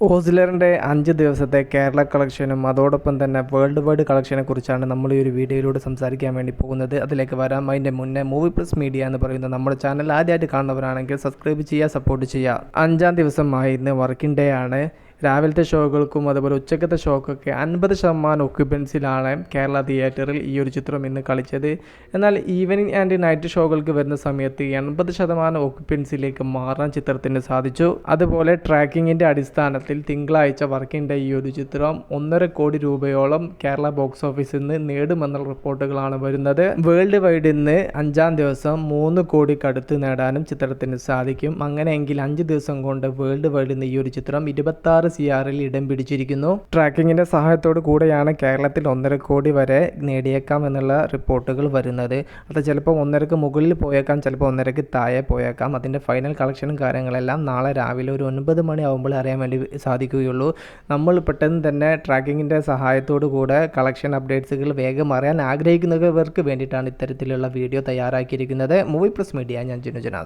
ഓസ്ലറിൻ്റെ 5 ദിവസത്തെ കേരള കളക്ഷനും അതോടൊപ്പം തന്നെ വേൾഡ് വൈഡ് കളക്ഷനെ കുറിച്ചാണ് നമ്മൾ ഈ ഒരു വീഡിയോയിലൂടെ സംസാരിക്കാൻ വേണ്ടി പോകുന്നത്. അതിലേക്ക് വരാം. അതിൻ്റെ മുന്നേ മൂവി പ്ലസ് മീഡിയ എന്ന് പറയുന്ന നമ്മുടെ ചാനൽ ആദ്യമായിട്ട് കാണുന്നവരാണെങ്കിൽ സബ്സ്ക്രൈബ് ചെയ്യുക, സപ്പോർട്ട് ചെയ്യുക. 5-ാം ദിവസമായി ഇന്ന് വർക്കിംഗ് ഡേ ആണ്. രാവിലത്തെ ഷോകൾക്കും അതുപോലെ ഉച്ചക്കത്തെ ഷോക്കൊക്കെ 50% ഒക്യുപ്പൻസിലാണ് കേരള തിയേറ്ററിൽ ഈ ഒരു ചിത്രം ഇന്ന് കളിച്ചത്. എന്നാൽ ഈവനിങ് ആൻഡ് നൈറ്റ് ഷോകൾക്ക് വരുന്ന സമയത്ത് 80% ഒക്യുപ്പൻസിയിലേക്ക് മാറാൻ ചിത്രത്തിന് സാധിച്ചു. അതുപോലെ ട്രാക്കിങ്ങിൻ്റെ അടിസ്ഥാനത്തിൽ തിങ്കളാഴ്ച വർക്കിംഗ് ഡേ ഈ ഒരു ചിത്രം 1.5 കോടി രൂപയോളം കേരള ബോക്സ് ഓഫീസിൽ നിന്ന് നേടുമെന്നുള്ള റിപ്പോർട്ടുകളാണ് വരുന്നത്. വേൾഡ് വൈഡ് ഇന്ന് 5-ാം ദിവസം 3 കോടിക്കടുത്ത് നേടാനും ചിത്രത്തിന് സാധിക്കും. അങ്ങനെയെങ്കിൽ 5 ദിവസം കൊണ്ട് വേൾഡ് വൈഡ് ഇന്ന് ഈ ഒരു ചിത്രം 26 CRൽ ഇടം പിടിച്ചിരിക്കുന്നു. ട്രാക്കിങ്ങിന്റെ സഹായത്തോടു കൂടെയാണ് കേരളത്തിൽ 1.5 കോടി വരെ നേടിയേക്കാം എന്നുള്ള റിപ്പോർട്ടുകൾ വരുന്നത്. അത് ചിലപ്പോൾ 1.5ക്ക് മുകളിൽ പോയേക്കാം, ചിലപ്പോൾ 1.5ക്ക് താഴെ പോയേക്കാം. അതിൻ്റെ ഫൈനൽ കളക്ഷനും കാര്യങ്ങളെല്ലാം നാളെ രാവിലെ ഒരു 9 മണി ആകുമ്പോൾ അറിയാൻ വേണ്ടി സാധിക്കുകയുള്ളൂ. നമ്മൾ പെട്ടെന്ന് തന്നെ ട്രാക്കിങ്ങിൻ്റെ സഹായത്തോടു കൂടെ കളക്ഷൻ അപ്ഡേറ്റ്സുകൾ വേഗം അറിയാൻ ആഗ്രഹിക്കുന്നവർക്ക് വേണ്ടിയിട്ടാണ് ഇത്തരത്തിലുള്ള വീഡിയോ തയ്യാറാക്കിയിരിക്കുന്നത്. മൂവി പ്ലസ് മീഡിയ, ഞാൻ ജിനു ജനാസ്.